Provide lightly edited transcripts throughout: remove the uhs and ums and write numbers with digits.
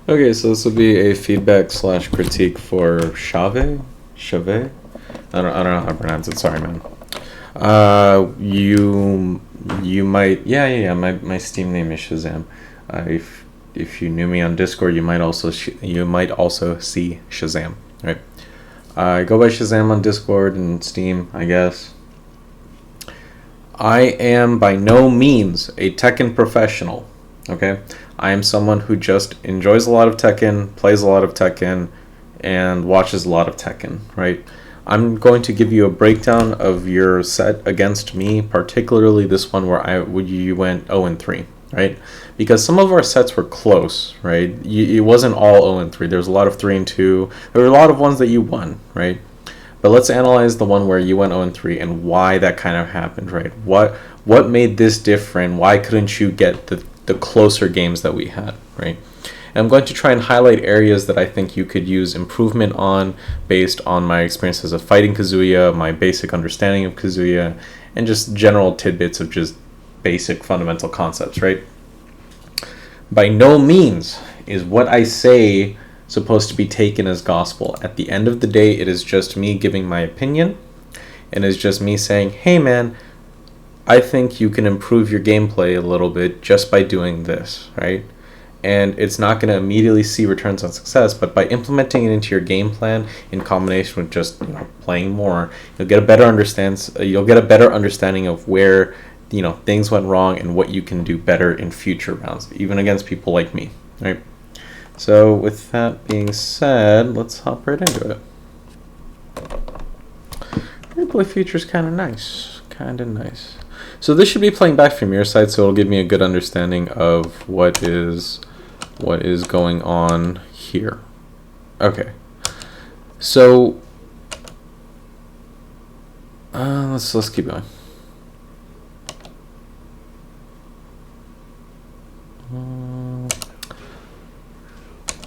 Okay, so this will be a feedback slash critique for Shaveh. Shaveh. I don't know how to pronounce it. Sorry, man. You might yeah. My Steam name is Shazam. If you knew me on Discord, you might also see Shazam. Right. I go by Shazam on Discord and Steam, I guess. I am by no means a Tekken professional. Okay, I am someone who just enjoys a lot of Tekken, plays a lot of Tekken, and watches a lot of Tekken. Right. I'm going to give you a breakdown of your set against me, particularly this one where you went 0-3, right? Because some of our sets were close, right? It wasn't all 0-3. There's a lot of 3-2. There were a lot of ones that you won, right? But let's analyze the one where you went 0-3 and why that kind of happened, right? What made this different? Why couldn't you get the closer games that we had, right? And I'm going to try and highlight areas that I think you could use improvement on based on my experiences of fighting Kazuya, my basic understanding of Kazuya, and just general tidbits of just basic fundamental concepts, right? By no means is what I say supposed to be taken as gospel. At the end of the day, it is just me giving my opinion, and it's just me saying, hey man, I think you can improve your gameplay a little bit just by doing this, right? And it's not going to immediately see returns on success, but by implementing it into your game plan in combination with just playing more, you'll get a better understanding of where things went wrong and what you can do better in future rounds, even against people like me, right? So with that being said, let's hop right into it. Replay feature is kind of nice. So this should be playing back from your side, so it'll give me a good understanding of what is going on here. Okay, so let's keep going.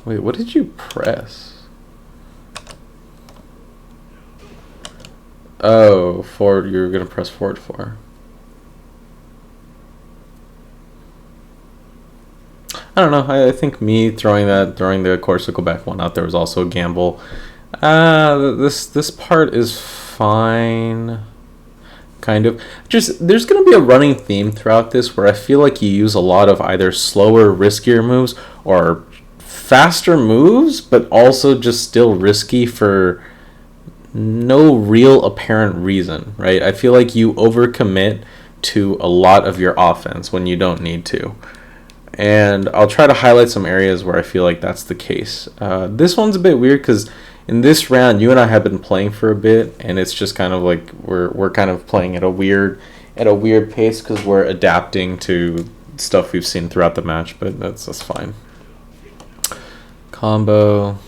Wait, what did you press? Oh, forward. You're gonna press forward for. I don't know. I think me throwing the Corsical back one out there was also a gamble. This part is fine. Kind of. Just there's gonna be a running theme throughout this where I feel like you use a lot of either slower, riskier moves or faster moves, but also just still risky for no real apparent reason, right? I feel like you overcommit to a lot of your offense when you don't need to. And I'll try to highlight some areas where I feel like that's the case. This one's a bit weird because in this round, you and I have been playing for a bit, and it's just kind of like we're kind of playing at a weird pace because we're adapting to stuff we've seen throughout the match. But that's fine. Combo.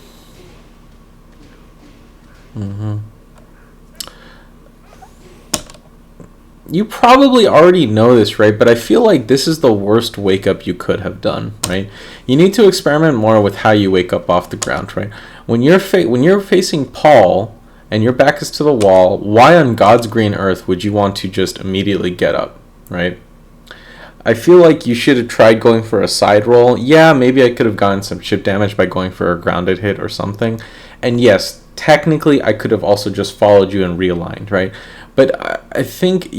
You probably already know this, right? But I feel like this is the worst wake up you could have done, right? You need to experiment more with how you wake up off the ground, right? When you're facing Paul and your back is to the wall, why on God's green earth would you want to just immediately get up, right? I feel like you should have tried going for a side roll. Yeah, maybe I could have gotten some chip damage by going for a grounded hit or something. And yes, technically I could have also just followed you and realigned, right? But I think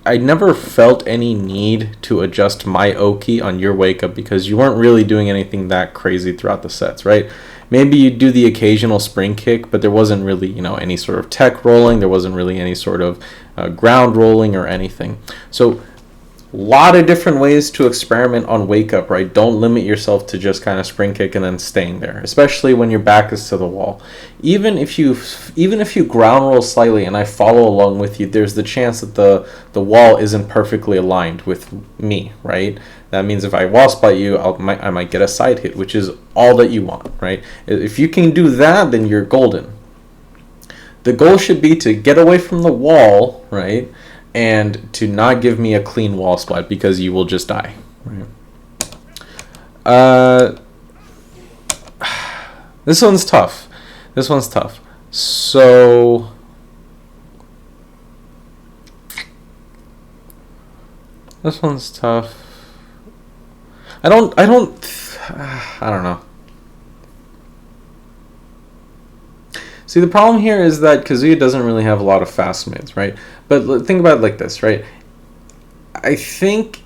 I never felt any need to adjust my Oki on your wake up because you weren't really doing anything that crazy throughout the sets, right? Maybe you do the occasional spring kick, but there wasn't really, any sort of tech rolling. There wasn't really any sort of ground rolling or anything. So a lot of different ways to experiment on wake up, right? Don't limit yourself to just kind of spring kick and then staying there, especially when your back is to the wall. Even if you ground roll slightly and I follow along with you, there's the chance that the wall isn't perfectly aligned with me, right? That means if I wall spot you, I might get a side hit, which is all that you want, right? If you can do that, then you're golden. The goal should be to get away from the wall, right? And to not give me a clean wall splat because you will just die. Right? This one's tough. So this one's tough. I don't know. See, the problem here is that Kazuya doesn't really have a lot of fast mids, right? But think about it like this, right? I think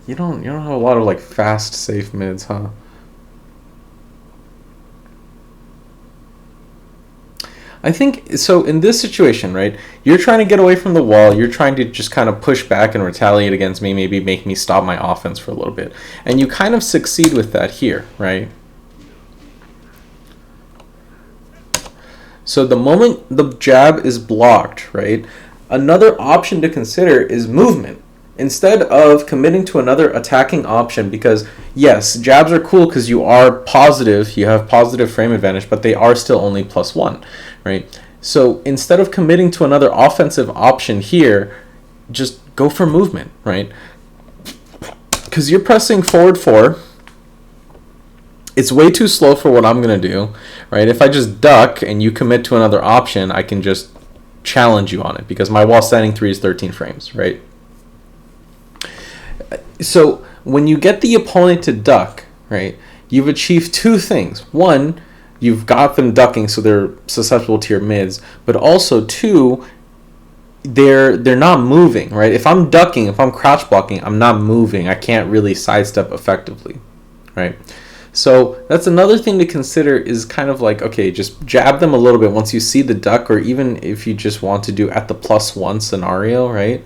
you don't have a lot of like fast safe mids, huh? I think so. In this situation, right, you're trying to get away from the wall. You're trying to just kind of push back and retaliate against me, maybe make me stop my offense for a little bit. And you kind of succeed with that here, right? So the moment the jab is blocked, right, another option to consider is movement. Instead of committing to another attacking option, because yes, jabs are cool because you are positive, you have positive frame advantage, but they are still only +1, right? So instead of committing to another offensive option here, just go for movement, right? Because you're pressing forward 4. It's way too slow for what I'm going to do, right? If I just duck and you commit to another option, I can just challenge you on it because my wall standing 3 is 13 frames, right? So when you get the opponent to duck, right, you've achieved two things. One, you've got them ducking so they're susceptible to your mids, but also two, they're not moving, right? If I'm ducking, if I'm crouch blocking, I'm not moving. I can't really sidestep effectively, right? So that's another thing to consider is kind of like, okay, just jab them a little bit once you see the duck, or even if you just want to do at the +1 scenario, right?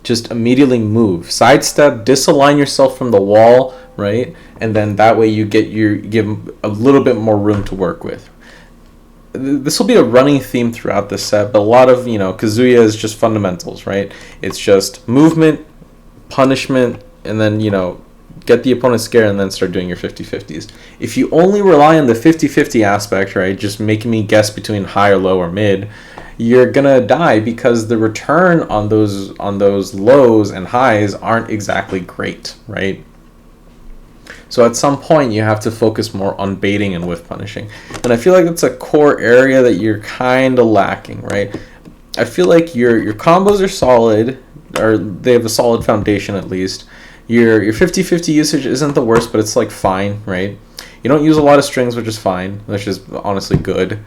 Just immediately move, sidestep, disalign yourself from the wall, right? And then that way you give a little bit more room to work with. This will be a running theme throughout the set, but a lot of, Kazuya is just fundamentals, right? It's just movement, punishment, and then, get the opponent scared and then start doing your 50-50s. If you only rely on the 50-50 aspect, right, just making me guess between high or low or mid, you're gonna die because the return on those lows and highs aren't exactly great, right? So at some point you have to focus more on baiting and whiff punishing. And I feel like that's a core area that you're kind of lacking, right? I feel like your combos are solid, or they have a solid foundation at least. Your 50-50 usage isn't the worst, but it's like fine, right? You don't use a lot of strings, which is fine, which is honestly good.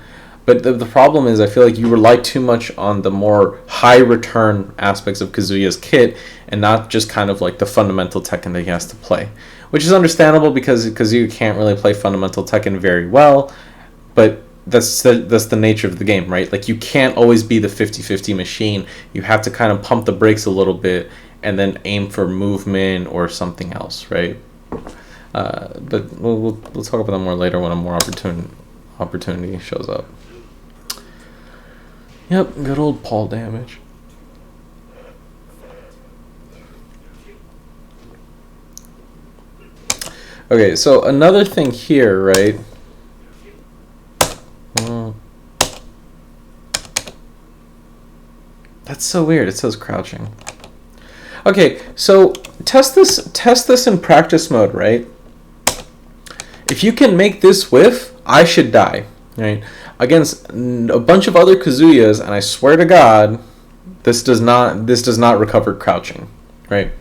But the problem is I feel like you rely too much on the more high return aspects of Kazuya's kit and not just kind of like the fundamental Tekken that he has to play. Which is understandable because Kazuya can't really play fundamental Tekken very well, but that's the nature of the game, right? Like you can't always be the 50-50 machine. You have to kind of pump the brakes a little bit and then aim for movement or something else, right? But we'll talk about that more later when a more opportunity shows up. Yep, good old Paul damage. Okay, so another thing here, right? That's so weird. It says crouching. Okay, so test this in practice mode, right? If you can make this whiff, I should die, right? Against a bunch of other Kazuyas, and I swear to God, this does not recover crouching, right?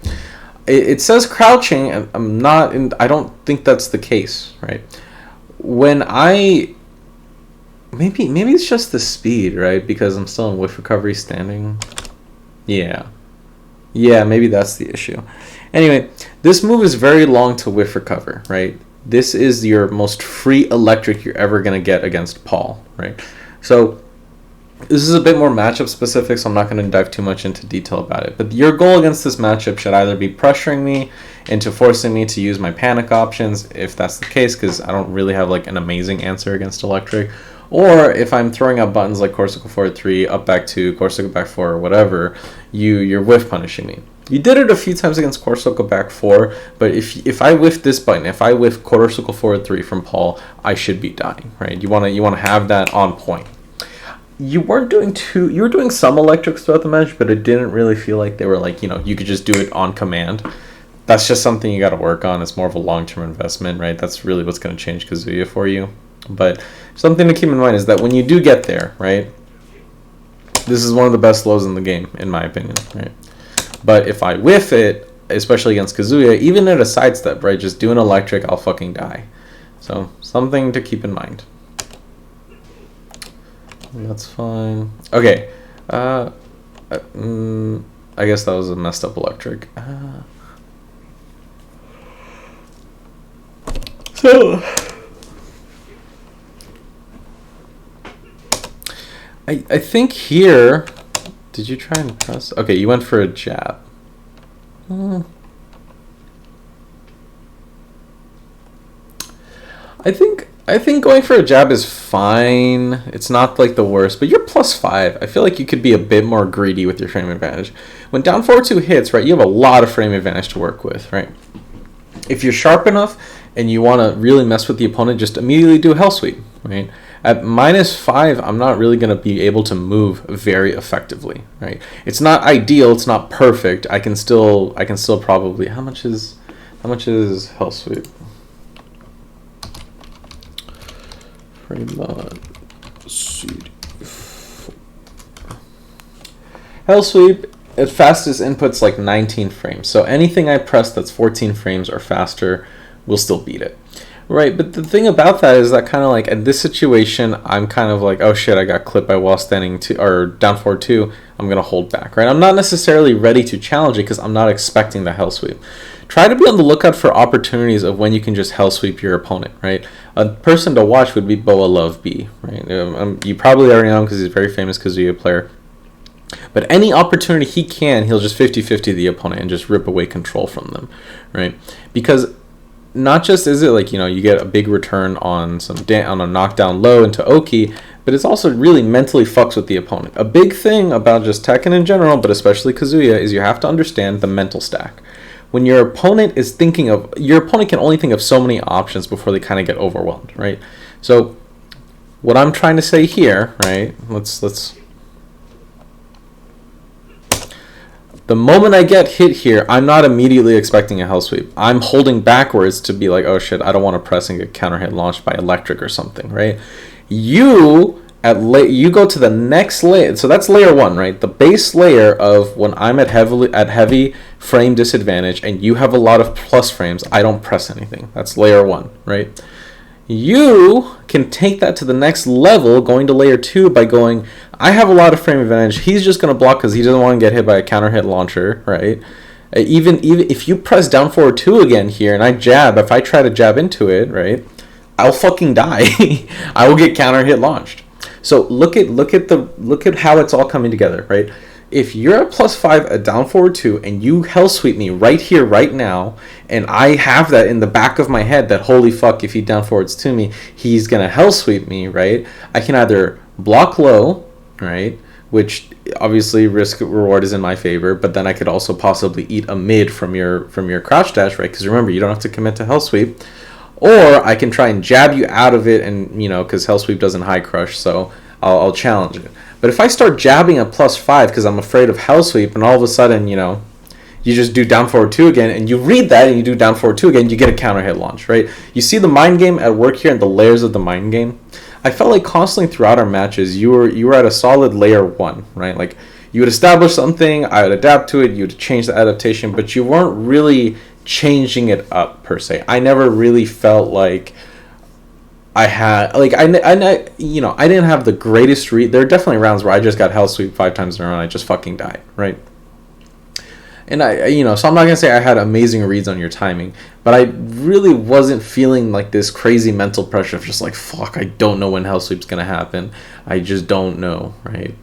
It says crouching, and I don't think that's the case, right? Maybe it's just the speed, right? Because I'm still in whiff recovery standing. Yeah, maybe that's the issue. Anyway, this move is very long to whiff recover, right? This is your most free electric you're ever going to get against Paul, right? So this is a bit more matchup specific, so I'm not going to dive too much into detail about it. But your goal against this matchup should either be pressuring me into forcing me to use my panic options, if that's the case, because I don't really have like an amazing answer against electric, or if I'm throwing out buttons like Corsical forward 3, up back 2, Corsical back 4, or whatever, you're whiff punishing me. You did it a few times against Corsical back 4, but if I whiff this button, if I whiff Corsical forward 3 from Paul, I should be dying, right? You want to have that on point. You were doing some electrics throughout the match, but it didn't really feel like they were like, you could just do it on command. That's just something you got to work on. It's more of a long-term investment, right? That's really what's going to change Kazuya for you. But something to keep in mind is that when you do get there, right, this is one of the best lows in the game, in my opinion, right? But if I whiff it, especially against Kazuya, even at a sidestep, right, just do an electric, I'll fucking die. So something to keep in mind. That's fine. Okay. I guess that was a messed up electric. So I think here, did you try and press? Okay, you went for a jab. I think going for a jab is fine. It's not like the worst, but you're +5. I feel like you could be a bit more greedy with your frame advantage. When down 4-2 hits, right, you have a lot of frame advantage to work with, right? If you're sharp enough and you want to really mess with the opponent, just immediately do a hell sweep, right? At -5, I'm not really going to be able to move very effectively, right? It's not ideal, it's not perfect. I can still probably, how much is hell sweep? Hell sweep at fastest input's like 19 frames. So anything I press that's 14 frames or faster will still beat it. Right, but the thing about that is that kind of like in this situation, I'm kind of like, oh shit, I got clipped by while standing or down 4-2. I'm gonna hold back, right? I'm not necessarily ready to challenge it because I'm not expecting the hell sweep. Try to be on the lookout for opportunities of when you can just hell sweep your opponent, right? A person to watch would be Boa Love B, right? You probably already know him because he's a very famous Kazuya player. But any opportunity he can, he'll just 50-50 the opponent and just rip away control from them, right? Because not just is it like, you get a big return on on a knockdown low into Oki, but it's also really mentally fucks with the opponent. A big thing about just Tekken in general, but especially Kazuya, is you have to understand the mental stack. When your opponent can only think of so many options before they kind of get overwhelmed, right? So what I'm trying to say here, right? Let's the moment I get hit here, I'm not immediately expecting a hell sweep. I'm holding backwards to be like, oh shit, I don't want to press and get counter hit launched by electric or something, right? You go to the next layer. So that's layer 1, right? The base layer of when I'm at heavy frame disadvantage and you have a lot of plus frames, I don't press anything. That's layer 1, right? You can take that to the next level going to layer 2 by going, I have a lot of frame advantage. He's just going to block because he doesn't want to get hit by a counter hit launcher, right? Even if you press down 4-2 again here and I jab, if I try to jab into it, right, I'll fucking die. I will get counter hit launched. So look at how it's all coming together, right? If you're at +5 at down 4-2 and you hell sweep me right here, right now, and I have that in the back of my head that holy fuck, if he down forwards to me, he's gonna hell sweep me, right? I can either block low, right, which obviously risk reward is in my favor, but then I could also possibly eat a mid from your crouch dash, right? Because remember, you don't have to commit to hell sweep. Or I can try and jab you out of it, and because hell sweep doesn't high crush, so I'll challenge it. But if I start jabbing at +5 because I'm afraid of hell sweep, and all of a sudden you just do down 4-2 again, and you read that and you do down 4-2 again, you get a counter hit launch, right? You see the mind game at work here and the layers of the mind game. I felt like constantly throughout our matches, you were at a solid layer 1, right? Like you would establish something, I would adapt to it, you would change the adaptation, but you weren't really changing it up per se. I never really felt like I had I didn't have the greatest read. There are definitely rounds where I just got hell sweep 5 times in a row and I just fucking died, right? And so I'm not gonna say I had amazing reads on your timing, but I really wasn't feeling like this crazy mental pressure of just like, fuck, I don't know when hell sweep's gonna happen. I just don't know, right?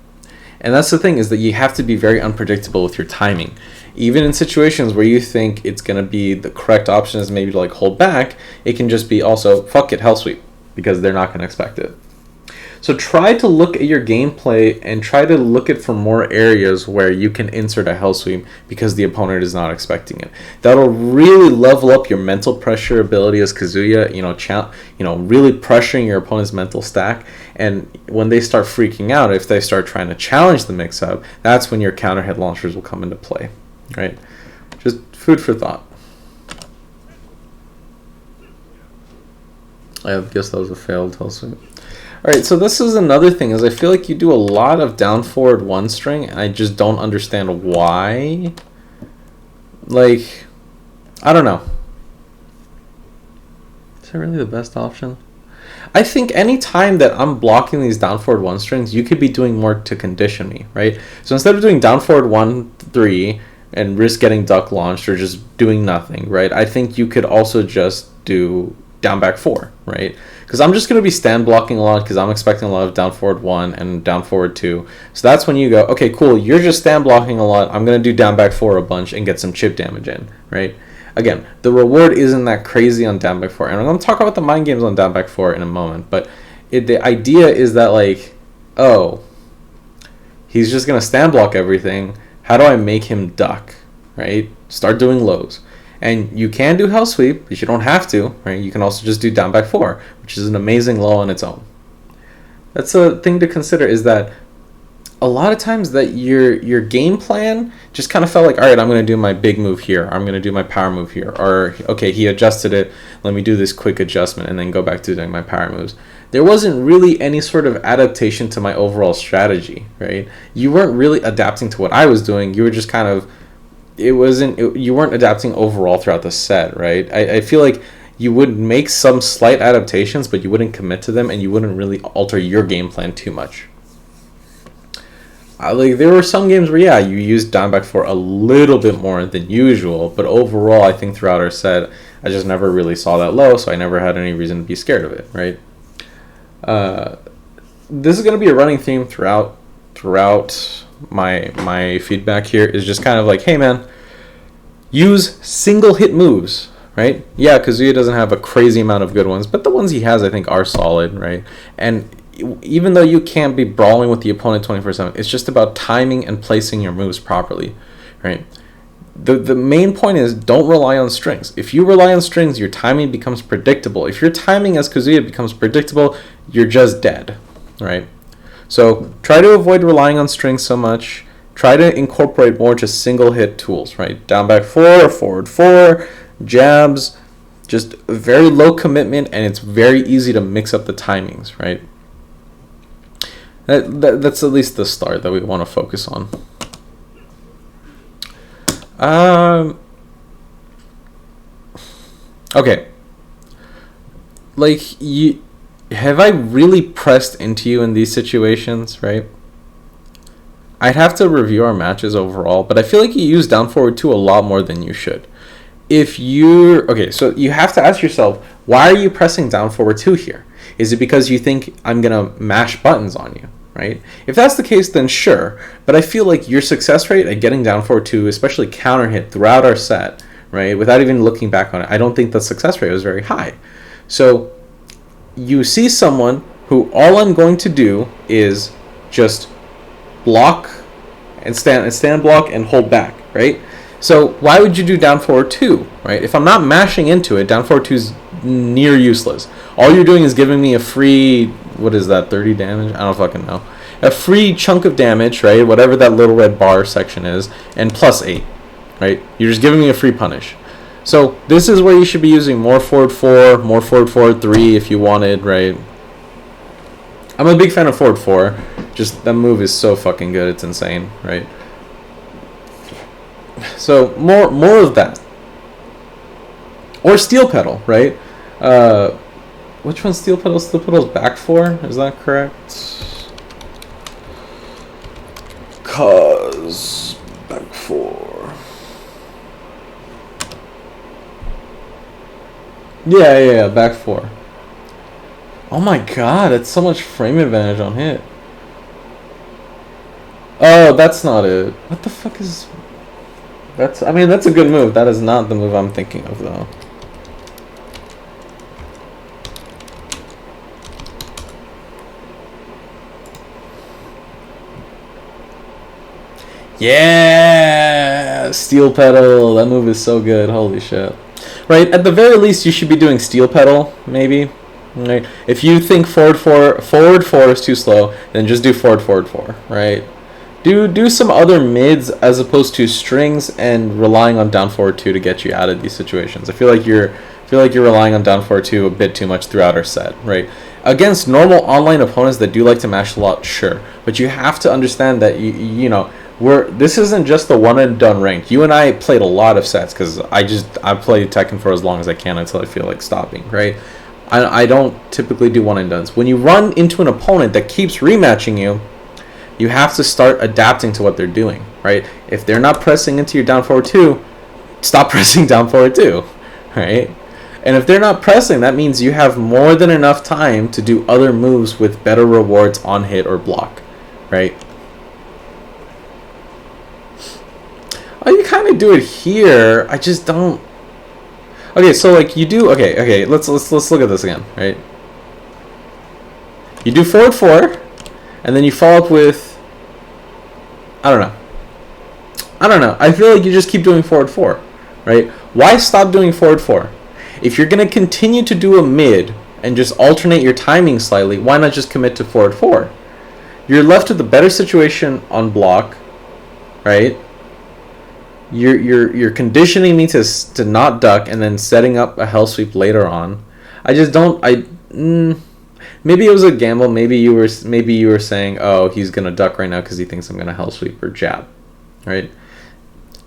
And that's the thing, is that you have to be very unpredictable with your timing. Even in situations where you think it's going to be the correct option is maybe to like hold back, it can just be also, fuck it, hell sweep, because they're not going to expect it. So try to look at your gameplay and try to look at for more areas where you can insert a hell sweep because the opponent is not expecting it. That'll really level up your mental pressure ability as Kazuya, really pressuring your opponent's mental stack. And when they start freaking out, if they start trying to challenge the mix-up, that's when your counter hit launchers will come into play, right? Just food for thought. I guess that was a failed hell sweep. Alright, so this is another thing, is I feel like you do a lot of down forward 1 string, and I just don't understand why. I don't know. Is that really the best option? I think any time that I'm blocking these down forward 1 strings, you could be doing more to condition me, right? So instead of doing down forward 1, 3, and risk getting duck launched or just doing nothing, right? I think you could also just do down back 4, right? Because I'm just going to be stand blocking a lot because I'm expecting a lot of down forward 1 and down forward 2. So that's when you go, okay, cool, you're just stand blocking a lot. I'm going to do down back 4 a bunch and get some chip damage in, right? Again, the reward isn't that crazy on down back 4. And I'm going to talk about the mind games on down back 4 in a moment. But the idea is that, like, oh, he's just going to stand block everything. How do I make him duck, right? Start doing lows. And you can do hell sweep, but you don't have to, right? You can also just do down back 4, which is an amazing low on its own. That's a thing to consider, is that a lot of times that your game plan just kind of felt like, all right, I'm going to do my big move here. I'm going to do my power move here. Or, okay, he adjusted it. Let me do this quick adjustment and then go back to doing my power moves. There wasn't really any sort of adaptation to my overall strategy, right? You weren't really adapting to what I was doing. You were just kind of, you weren't adapting overall throughout the set, right? I feel like you would make some slight adaptations, but you wouldn't commit to them and you wouldn't really alter your game plan too much. Like, there were some games where, yeah, you used down back 4 a little bit more than usual, but overall, I think throughout our set, I just never really saw that low, so I never had any reason to be scared of it, right? This is going to be a running theme throughout my feedback here, is just kind of like, hey, man, use single hit moves, right? Yeah, Kazuya doesn't have a crazy amount of good ones, but the ones he has, I think, are solid, right? And even though you can't be brawling with the opponent 24/7, it's just about timing and placing your moves properly, right? The main point is, don't rely on strings. If you rely on strings, your timing becomes predictable. If your timing as Kazuya becomes predictable, you're just dead, right? So try to avoid relying on strings so much. Try to incorporate more just single hit tools, right? Down back 4, forward 4, jabs, just very low commitment, and it's very easy to mix up the timings, right? That's at least the start that we want to focus on. Okay. Like, have I really pressed into you in these situations, right? I'd have to review our matches overall, but I feel like you use down forward 2 a lot more than you should. Okay, so you have to ask yourself, why are you pressing down forward 2 here? Is it because you think I'm going to mash buttons on you, right? If that's the case, then sure. But I feel like your success rate at getting down forward 2, especially counter hit throughout our set, right, without even looking back on it, I don't think the success rate was very high. So you see someone who all I'm going to do is just block and stand block and hold back, right? So why would you do down forward 2, right? If I'm not mashing into it, down forward 2 is near useless. All you're doing is giving me a free, what is that, 30 damage? I don't fucking know. A free chunk of damage, right? Whatever that little red bar section is, and plus 8, right? You're just giving me a free punish. So this is where you should be using more forward 4, more forward 3 if you wanted, right? I'm a big fan of forward 4. Just that move is so fucking good, it's insane, right? So more of that. Or steel pedal, right? Which one's steel pedal? Steel pedal's back 4, is that correct? Cause back 4. Yeah, back 4. Oh my god, it's so much frame advantage on hit. Oh, that's not it. What the fuck is... That's a good move. That is not the move I'm thinking of, though. Yeah! Steel pedal. That move is so good. Holy shit. Right, at the very least, you should be doing steel pedal, maybe. Right? If you think forward 4 is too slow, then just do forward 4, right? Do some other mids as opposed to strings and relying on down forward 2 to get you out of these situations. I feel like you're relying on down forward 2 a bit too much throughout our set, right? Against normal online opponents that do like to mash a lot, sure, but you have to understand that this isn't just the one and done rank. You and I played a lot of sets because I played Tekken for as long as I can until I feel like stopping, right? I don't typically do one and dones. When you run into an opponent that keeps rematching you, you have to start adapting to what they're doing, right? If they're not pressing into your down forward 2, stop pressing down forward 2, right? And if they're not pressing, that means you have more than enough time to do other moves with better rewards on hit or block, right? Oh, you kind of do it here. I just don't. Okay, so like you do. Okay. Let's look at this again, right? You do forward 4, and then you follow up with. I don't know. I feel like you just keep doing forward 4, right? Why stop doing forward 4? If you're gonna continue to do a mid and just alternate your timing slightly, why not just commit to forward 4? You're left with a better situation on block, right? You're conditioning me to not duck and then setting up a hell sweep later on. I just don't. Maybe it was a gamble. Maybe you were saying, oh, he's gonna duck right now because he thinks I'm gonna hell sweep or jab, right?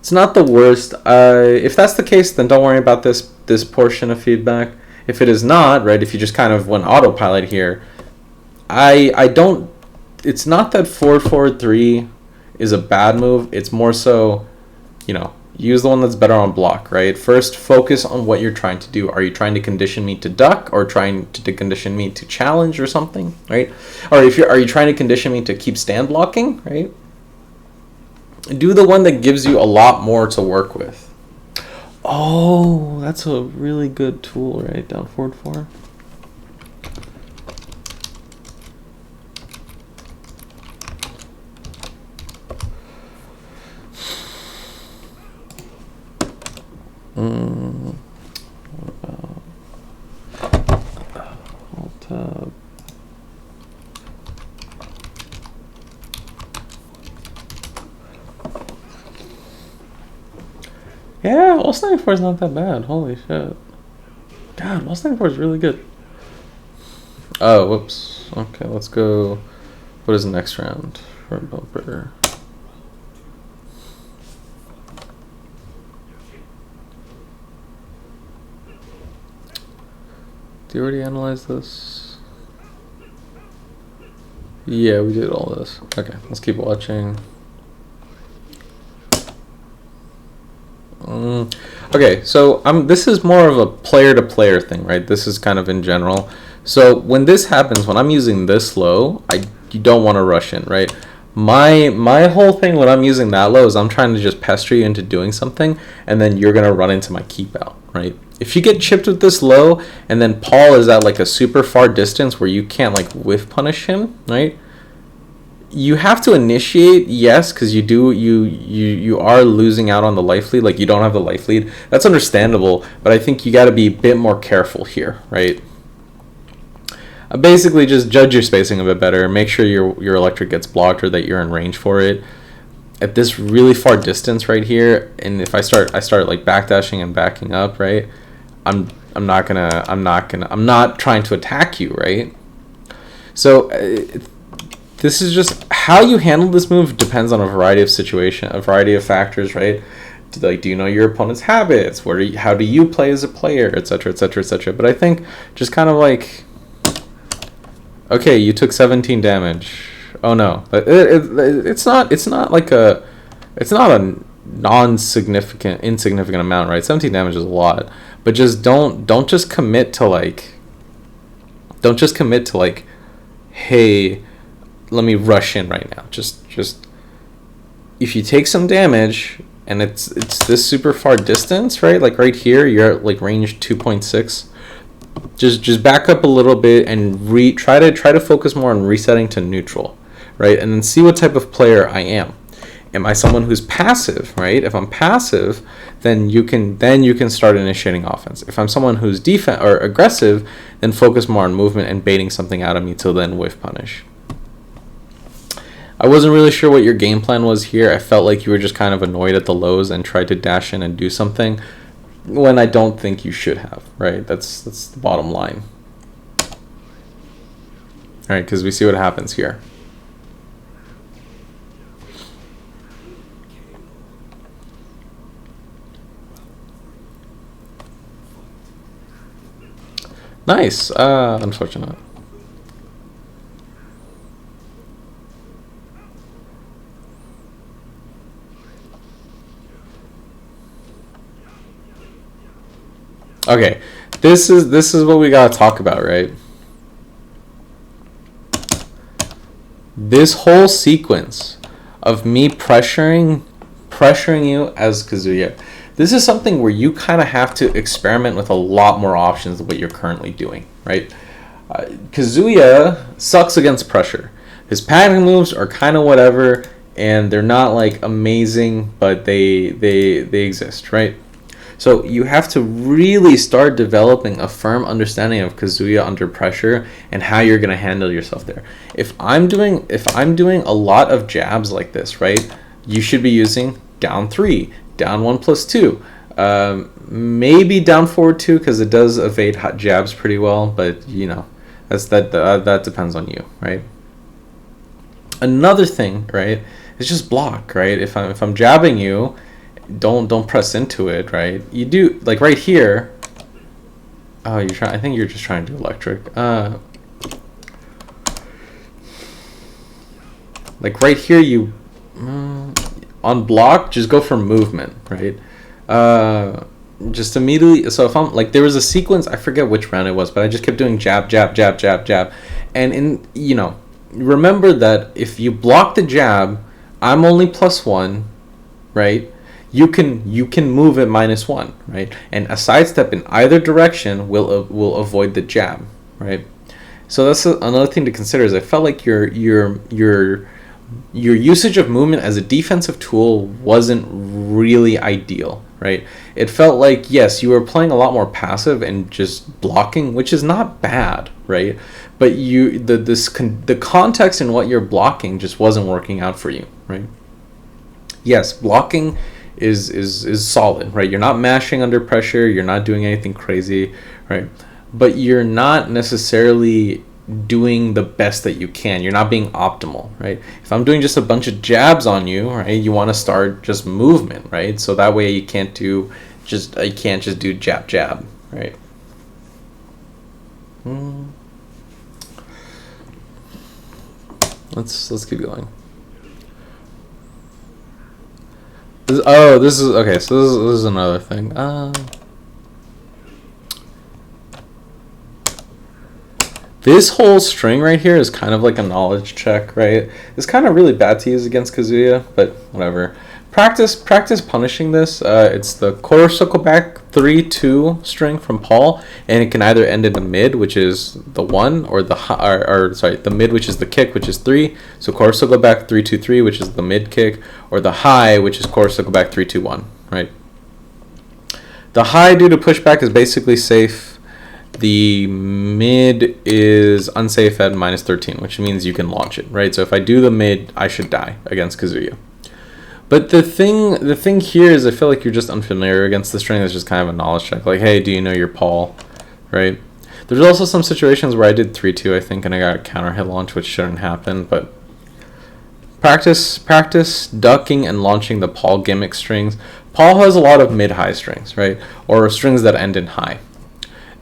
It's not the worst. If that's the case, then don't worry about this portion of feedback. If it is not, right, if you just kind of went autopilot here, I don't. It's not that forward 3 is a bad move. It's more so, use the one that's better on block, right? First, focus on what you're trying to do. Are you trying to condition me to duck or trying to condition me to challenge or something, right? Or are you trying to condition me to keep stand blocking, right? Do the one that gives you a lot more to work with. Oh, that's a really good tool, right? Down forward 4. Alt-tab. Yeah, Wall 94 is not that bad. Holy shit. God, Wall 94 is really good. Oh, whoops. Okay, let's go. What is the next round for a bumper? Do you already analyze this? Yeah, we did all this. Okay, let's keep watching. Okay, so this is more of a player-to-player thing, right? This is kind of in general. So when this happens, when I'm using this low, you don't want to rush in, right? My whole thing when I'm using that low is I'm trying to just pester you into doing something, and then you're going to run into my keep out, right? If you get chipped with this low, and then Paul is at like a super far distance where you can't like whiff punish him, right? You have to initiate, yes, because you are losing out on the life lead. Like, you don't have the life lead. That's understandable, but I think you got to be a bit more careful here, right? Basically, just judge your spacing a bit better. Make sure your electric gets blocked or that you're in range for it. At this really far distance right here, and if I start like backdashing and backing up, right? I'm not trying to attack you, right? So. This is just how you handle this move depends on a variety of factors, right? Do you know your opponent's habits? How do you play as a player, etc., etc., etc. But I think just kind of like, okay, you took 17 damage. Oh no, it's not a insignificant amount, right? 17 damage is a lot, but just don't just commit to like, hey, let me rush in right now. Just if you take some damage and it's this super far distance, right? Like right here, you're at like range 2.6. Just back up a little bit and try to focus more on resetting to neutral, right? And then see what type of player I am. Am I someone who's passive, right? If I'm passive, then you can start initiating offense. If I'm someone who's defense or aggressive, then focus more on movement and baiting something out of me till then whiff punish. I wasn't really sure what your game plan was here. I felt like you were just kind of annoyed at the lows and tried to dash in and do something when I don't think you should have, right? That's the bottom line. All right, because we see what happens here. Nice. Unfortunate. Okay, this is what we gotta talk about, right? This whole sequence of me pressuring you as Kazuya. This is something where you kind of have to experiment with a lot more options than what you're currently doing, right? Kazuya sucks against pressure. His pattern moves are kind of whatever, and they're not like amazing, but they exist, right? So you have to really start developing a firm understanding of Kazuya under pressure and how you're gonna handle yourself there. If I'm doing a lot of jabs like this, right? You should be using down 3, down 1 plus 2, maybe down forward 2 because it does evade hot jabs pretty well. But you know, that depends on you, right? Another thing, right, is just block, right? If I'm jabbing you, don't press into it, right? You do like right here. Oh, you're trying. I think you're just trying to do electric. Like right here, you on block, just go for movement, right? Just immediately. So if I'm like, there was a sequence, I forget which round it was, but I just kept doing jab, jab, jab, jab, jab, and remember that if you block the jab, I'm only +1, right? You can move at -1, right? And a sidestep in either direction will avoid the jab, right? So that's another thing to consider. Is I felt like your usage of movement as a defensive tool wasn't really ideal, right? It felt like, yes, you were playing a lot more passive and just blocking, which is not bad, right? But the context in what you're blocking just wasn't working out for you, right? Yes, blocking is solid, right? You're not mashing under pressure, you're not doing anything crazy, right? But you're not necessarily doing the best that you can. You're not being optimal, right? If I'm doing just a bunch of jabs on you, right, you want to start just movement, right? So that way you can't just do jab jab, right? Let's keep going. This is okay. So this is another thing. This whole string right here is kind of like a knowledge check, right? It's kind of really bad to use against Kazuya, but whatever. Practice punishing this. It's the quarter circle back 3-2 string from Paul, and it can either end in the mid, which is the 1, or the mid, which is the kick, which is 3. So quarter circle back 3-2-3, which is the mid kick, or the high, which is quarter circle back 3-2-1, right? The high due to pushback is basically safe. The mid is unsafe at -13, which means you can launch it, right? So if I do the mid, I should die against Kazuya. But the thing here is I feel like you're just unfamiliar against the string. That's just kind of a knowledge check. Like, hey, do you know your Paul, right? There's also some situations where I did 3-2, I think, and I got a counter hit launch, which shouldn't happen. But practice ducking and launching the Paul gimmick strings. Paul has a lot of mid-high strings, right? Or strings that end in high.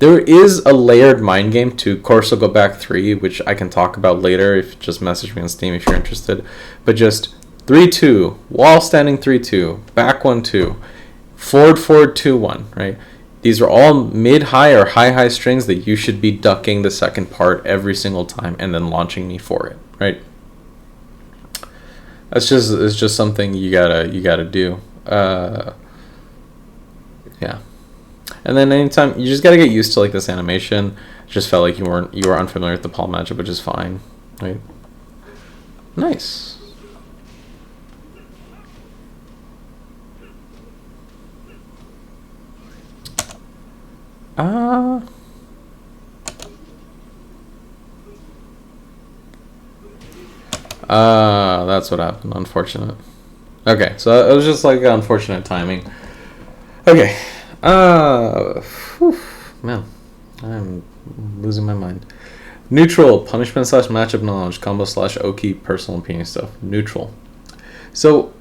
There is a layered mind game to Corso Go Back 3, which I can talk about later. If just message me on Steam if you're interested. But just 3-2, wall standing 3-2, back 1-2, forward 2-1, right? These are all mid-high or high strings that you should be ducking the second part every single time and then launching me for it, right? It's just something you gotta do. Yeah. And then anytime you just gotta get used to like this animation. Just felt like you were unfamiliar with the Paul matchup, which is fine, right? Nice. That's what happened. Unfortunate. Okay, so it was just like unfortunate timing. Okay. Man, I'm losing my mind. Neutral, punishment / matchup knowledge, combo / Oki, personal opinion stuff. Neutral. So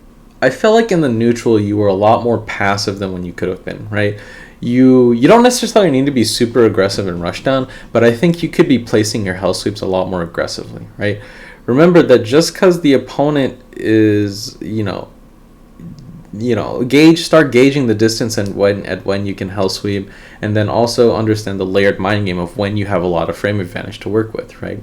I felt like in the neutral you were a lot more passive than when you could have been, right? You don't necessarily need to be super aggressive in rushdown, but I think you could be placing your hell sweeps a lot more aggressively, right? Remember that just because the opponent is, start gauging the distance and when you can hell sweep, and then also understand the layered mind game of when you have a lot of frame advantage to work with, right?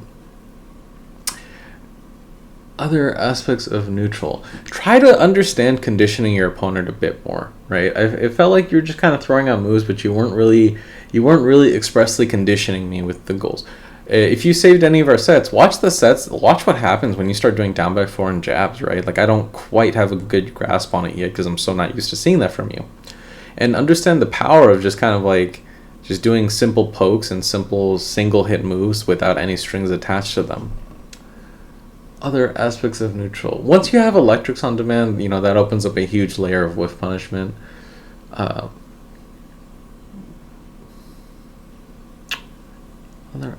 Other aspects of neutral. Try to understand conditioning your opponent a bit more, right? It felt like you were just kind of throwing out moves, but you weren't really expressly conditioning me with the goals. If you saved any of our sets, watch the sets. Watch what happens when you start doing down by 4 and jabs, right? Like, I don't quite have a good grasp on it yet because I'm so not used to seeing that from you. And understand the power of just kind of like just doing simple pokes and simple single hit moves without any strings attached to them. Other aspects of neutral. Once you have electrics on demand, that opens up a huge layer of whiff punishment. Other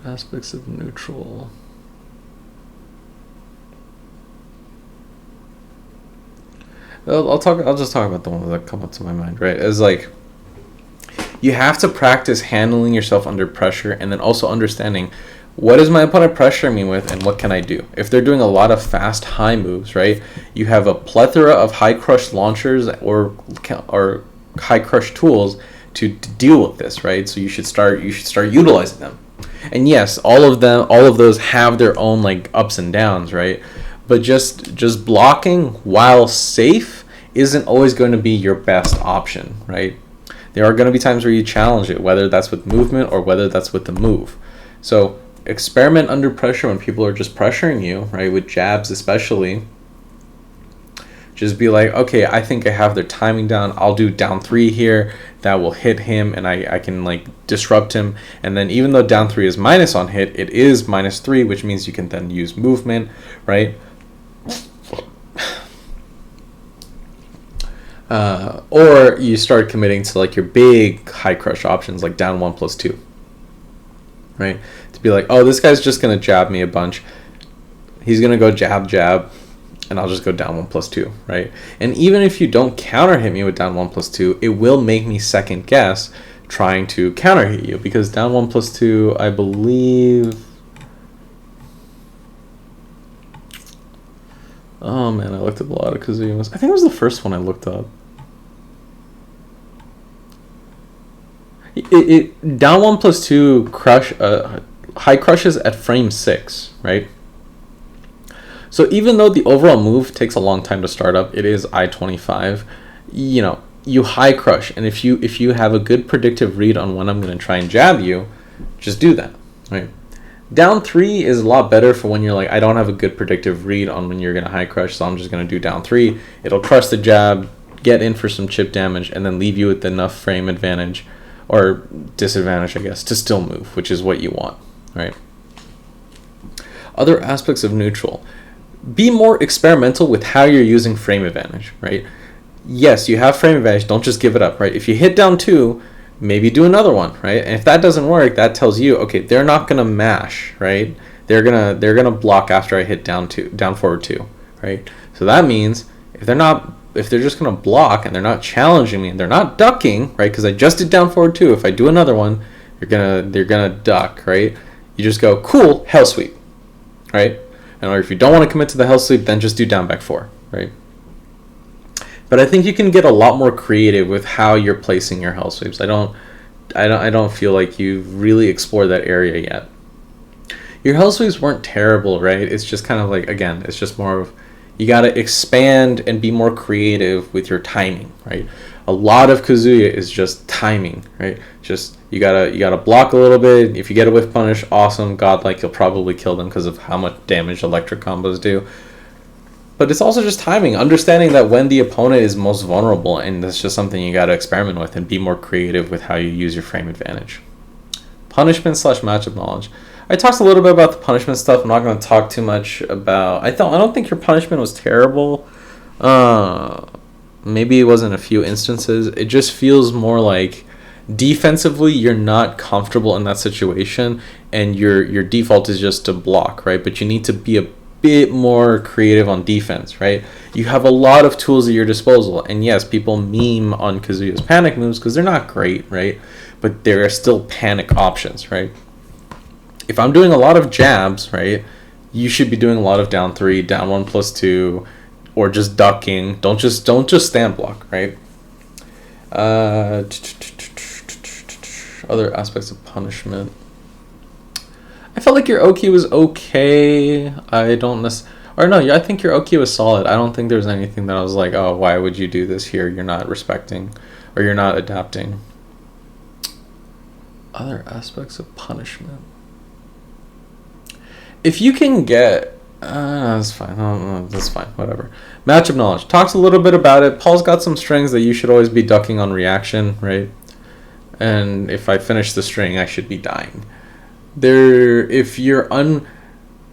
aspects of neutral. I'll just talk about the ones that come up to my mind, right? It's like you have to practice handling yourself under pressure, and then also understanding what is my opponent pressuring me with and what can I do. If they're doing a lot of fast high moves, right? You have a plethora of high crush launchers or high crush tools to deal with this, right? So you should start utilizing them. And yes, all of those have their own like ups and downs, right? But just blocking while safe isn't always going to be your best option, right? There are going to be times where you challenge it, whether that's with movement or whether that's with the move. So experiment under pressure when people are just pressuring you, right? With jabs especially. Just be like, okay, I think I have their timing down. I'll do down 3 here. That will hit him, and I can like disrupt him. And then even though down 3 is minus on hit, it is -3, which means you can then use movement, right? Or you start committing to like your big high crush options, like down 1+2, right? To be like, oh, this guy's just gonna jab me a bunch. He's gonna go jab, and I'll just go down 1+2, right? And even if you don't counter hit me with down 1+2, it will make me second guess trying to counter hit you, because down 1+2, I believe. Oh man, I looked up a lot of Kazuya's. I think it was the first one I looked up. It down 1+2 crush high crushes at frame 6, right? So even though the overall move takes a long time to start up, it is I-25. You high crush, and if you have a good predictive read on when I'm going to try and jab you, just do that, right? Down 3 is a lot better for when you're like, I don't have a good predictive read on when you're going to high crush, so I'm just going to do down 3. It'll crush the jab, get in for some chip damage, and then leave you with enough frame advantage, or disadvantage, I guess, to still move, which is what you want, right? Other aspects of neutral. Be more experimental with how you're using frame advantage, right? Yes, you have frame advantage, don't just give it up, right? If you hit down 2, maybe do another one, right? And if that doesn't work, that tells you, okay, they're not gonna mash, right? They're gonna block after I hit down forward 2, right? So that means if they're just gonna block and they're not challenging me and they're not ducking, right? Because I just did down forward 2. If I do another one, they're gonna duck, right? You just go, cool, hell sweep, right? And or if you don't want to commit to the hell sweep, then just do down back 4, right? But I think you can get a lot more creative with how you're placing your hell sweeps. I don't feel like you've really explored that area yet. Your hell sweeps weren't terrible, right? It's just kind of like, again, it's just more of, you got to expand and be more creative with your timing, right? A lot of Kazuya is just timing, right? Just you gotta block a little bit. If you get a whiff punish, awesome, godlike, you'll probably kill them because of how much damage electric combos do. But it's also just timing, understanding that when the opponent is most vulnerable, and that's just something you gotta experiment with and be more creative with how you use your frame advantage. Punishment / matchup knowledge. I talked a little bit about the punishment stuff. I'm not going to talk too much about. I don't think your punishment was terrible. Maybe it was in a few instances. It just feels more like defensively you're not comfortable in that situation, and your default is just to block, right? But you need to be bit more creative on defense, right? You have a lot of tools at your disposal. And yes, people meme on Kazuya's panic moves because they're not great, right? But there are still panic options, right? If I'm doing a lot of jabs, right, you should be doing a lot of down 3, down 1+2, or just ducking. Don't just stand block, right? Other aspects of punishment. I felt like your Oki was okay. I think your Oki was solid. I don't think there was anything that I was like, oh, why would you do this here? You're not respecting, or you're not adapting. Other aspects of punishment. If you can get, that's fine. That's fine. Whatever. Matchup knowledge. Talks a little bit about it. Paul's got some strings that you should always be ducking on reaction, right? And if I finish the string, I should be dying. If you're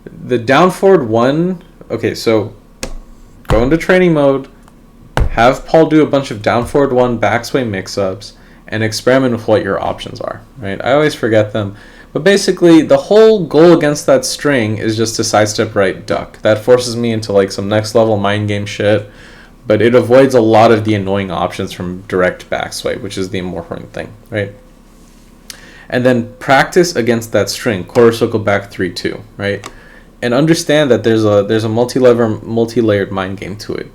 the down forward 1. Okay, so go into training mode. Have Paul do a bunch of down forward 1 backsway mix-ups and experiment with what your options are, right? I always forget them. But basically, the whole goal against that string is just to sidestep right duck. That forces me into like some next level mind game shit, but it avoids a lot of the annoying options from direct backsway, which is the more important thing, right? And then practice against that string, quarter circle back 3-2, right? And understand that there's a multi-layered mind game to it.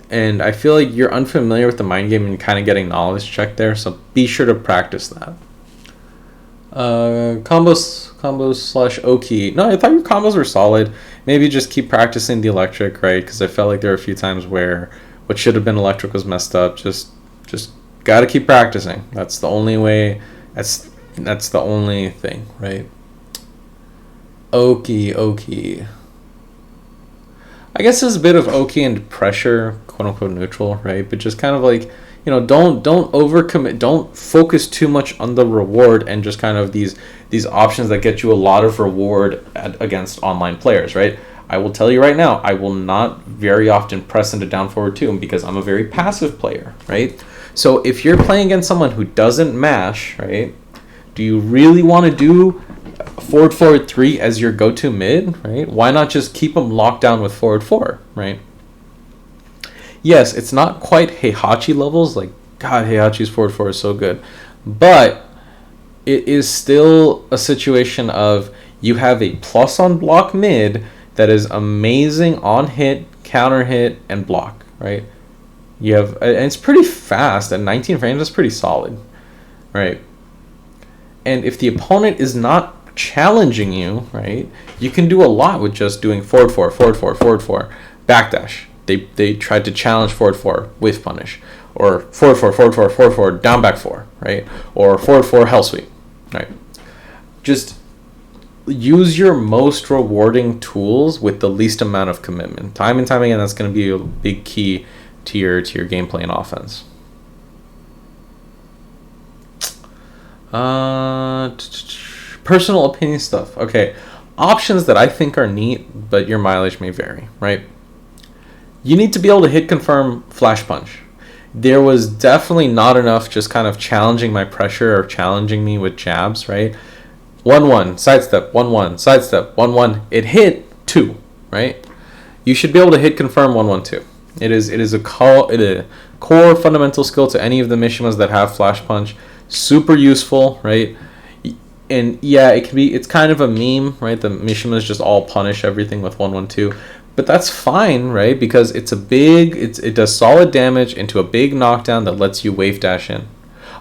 And I feel like you're unfamiliar with the mind game and kind of getting knowledge check there, so be sure to practice that. Combos / Oki. No, I thought your combos were solid. Maybe just keep practicing the electric, right? Because I felt like there were a few times where what should have been electric was messed up. Just gotta keep practicing. That's the only way. That's the only thing, right? Oki. I guess there's a bit of Oki and pressure, quote unquote neutral, right? But just kind of like, don't overcommit. Don't focus too much on the reward and just kind of these options that get you a lot of reward against online players, right? I will tell you right now, I will not very often press into down forward 2 because I'm a very passive player, right? So if you're playing against someone who doesn't mash, right? Do you really want to do forward 3 as your go-to mid, right? Why not just keep them locked down with forward 4, right? Yes, it's not quite Heihachi levels. Like, God, Heihachi's forward 4 is so good. But it is still a situation of you have a plus on block mid that is amazing on hit, counter hit, and block, right? You have, and it's pretty fast. At 19 frames, that's pretty solid, right? And if the opponent is not challenging you, right, you can do a lot with just doing forward 4, backdash. They tried to challenge forward 4 with punish, or forward 4, down back 4, right, or forward 4 hell sweep, right. Just use your most rewarding tools with the least amount of commitment. Time and time again, that's going to be a big key to your gameplay and offense. Personal opinion stuff. Okay, options that I think are neat, but your mileage may vary, right? You need to be able to hit confirm flash punch. There was definitely not enough just kind of challenging my pressure or challenging me with jabs, right? 1-1, sidestep, 1-1, sidestep, 1-1. It hit 2, right? You should be able to hit confirm 1-1-2. It is a core fundamental skill to any of the Mishimas that have flash punch. Super useful, right? And yeah, it's kind of a meme, right? The Mishimas just all punish everything with 1-1-2. But that's fine, right? Because it does solid damage into a big knockdown that lets you wave dash in.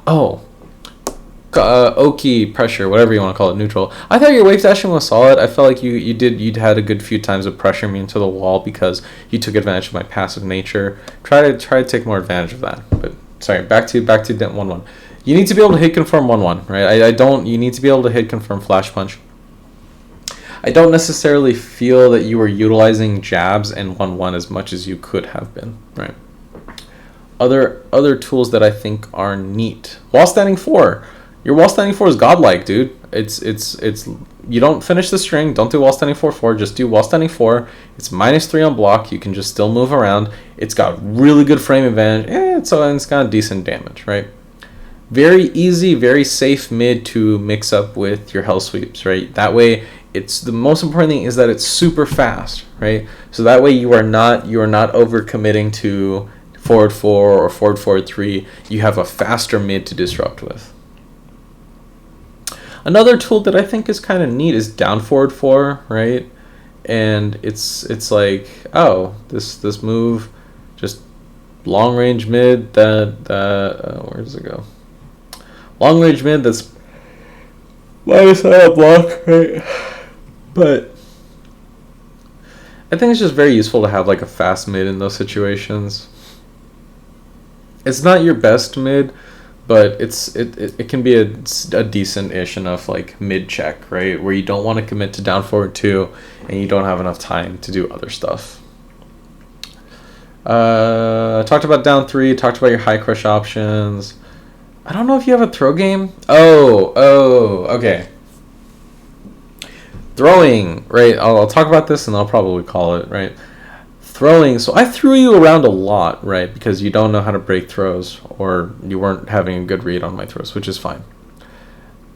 Oh, Oki, pressure, whatever you want to call it, neutral. I thought your wave dashing was solid. I felt like you'd had a good few times of pressuring me into the wall because you took advantage of my passive nature. Try to take more advantage of that. But sorry, back to 1-1. You need to be able to hit confirm 1-1, right? You need to be able to hit confirm flash punch. I don't necessarily feel that you were utilizing jabs and 1-1 as much as you could have been, right? Other tools that I think are neat. Wall standing 4. Your wall standing 4 is godlike, dude. It's you don't finish the string, don't do wall standing 4-4, just do wall standing 4. It's -3 on block, you can just still move around. It's got really good frame advantage, it's got decent damage, right? Very easy, very safe mid to mix up with your hell sweeps, right? That way, it's the most important thing is that it's super fast, right? So that way you are not overcommitting to forward 4 or forward 3. You have a faster mid to disrupt with. Another tool that I think is kind of neat is down forward 4, right? And it's like, oh, this move, just long range mid that where does it go? Long range mid that's minus out block, right? But I think it's just very useful to have like a fast mid in those situations. It's not your best mid, but it can be a decent-ish enough like mid check, right? Where you don't want to commit to down forward 2 and you don't have enough time to do other stuff. Talked about down 3, talked about your high crush options. I don't know if you have a throw game. Oh, okay. Throwing, right? I'll talk about this and I'll probably call it, right? Throwing. So I threw you around a lot, right? Because you don't know how to break throws, or you weren't having a good read on my throws, which is fine.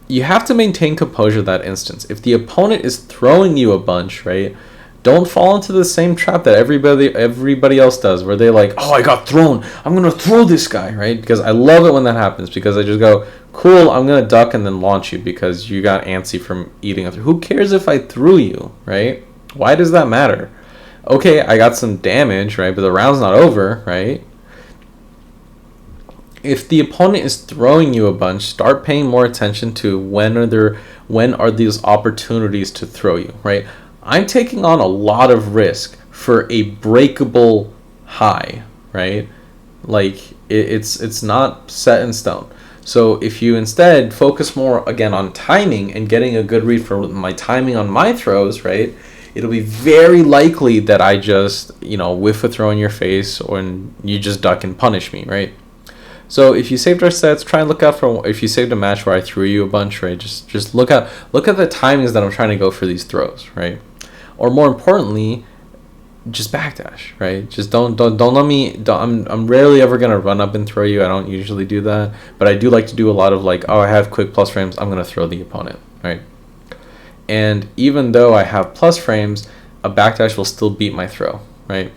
You have to maintain composure that instance. If the opponent is throwing you a bunch, right? Don't fall into the same trap that everybody else does, where they're like, oh, I got thrown, I'm going to throw this guy, right? Because I love it when that happens, because I just go, cool, I'm going to duck and then launch you because you got antsy from eating a throw. Who cares if I threw you, right? Why does that matter? Okay, I got some damage, right? But the round's not over, right? If the opponent is throwing you a bunch, start paying more attention to when are these opportunities to throw you, right? I'm taking on a lot of risk for a breakable high, right? Like it's not set in stone. So if you instead focus more again on timing and getting a good read for my timing on my throws, right? It'll be very likely that I just, whiff a throw in your face, or you just duck and punish me, right? So if you saved our sets, try and look out for if you saved a match where I threw you a bunch, right? Just look at the timings that I'm trying to go for these throws, right? Or more importantly, just backdash, right? Just don't let me. I'm rarely ever gonna run up and throw you. I don't usually do that, but I do like to do a lot of like, oh, I have quick plus frames, I'm gonna throw the opponent, right? And even though I have plus frames, a backdash will still beat my throw, right?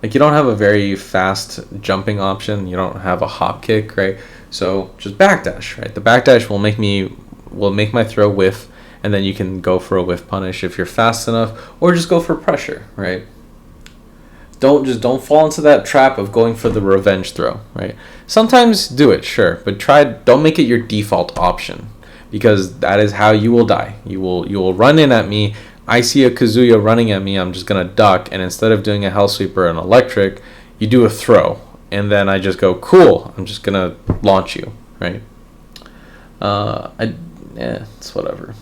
Like you don't have a very fast jumping option. You don't have a hop kick, right? So just backdash, right? The backdash will make my throw whiff, and then you can go for a whiff punish if you're fast enough, or just go for pressure, right? Don't fall into that trap of going for the revenge throw, right? Sometimes do it, sure, but don't make it your default option, because that is how you will die. You will run in at me. I see a Kazuya running at me. I'm just gonna duck, and instead of doing a Hell Sweeper and electric, you do a throw, and then I just go, cool, I'm just gonna launch you, right? It's whatever.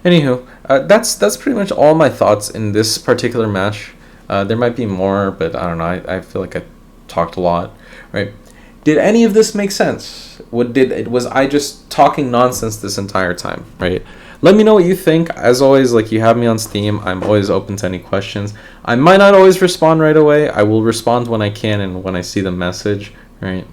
Anywho, that's pretty much all my thoughts in this particular match. There might be more, but I don't know. I feel like I talked a lot, right? Did any of this make sense? Was I just talking nonsense this entire time, right? Let me know what you think. As always, like, you have me on Steam. I'm always open to any questions. I might not always respond right away. I will respond when I can and when I see the message, right?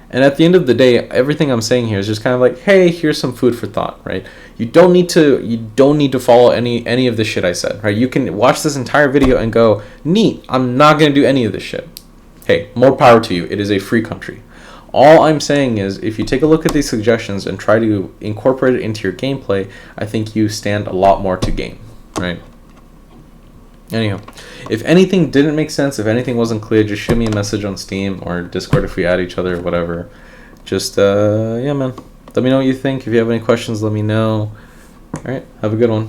And at the end of the day, everything I'm saying here is just kind of like, hey, here's some food for thought, right? You don't need to follow any of the shit I said, right? You can watch this entire video and go, neat, I'm not going to do any of this shit. Hey, more power to you. It is a free country. All I'm saying is, if you take a look at these suggestions and try to incorporate it into your gameplay, I think you stand a lot more to gain, right? Anyhow, if anything didn't make sense, if anything wasn't clear, just shoot me a message on Steam or Discord if we add each other or whatever. Just, yeah, man. Let me know what you think. If you have any questions, let me know. All right, have a good one.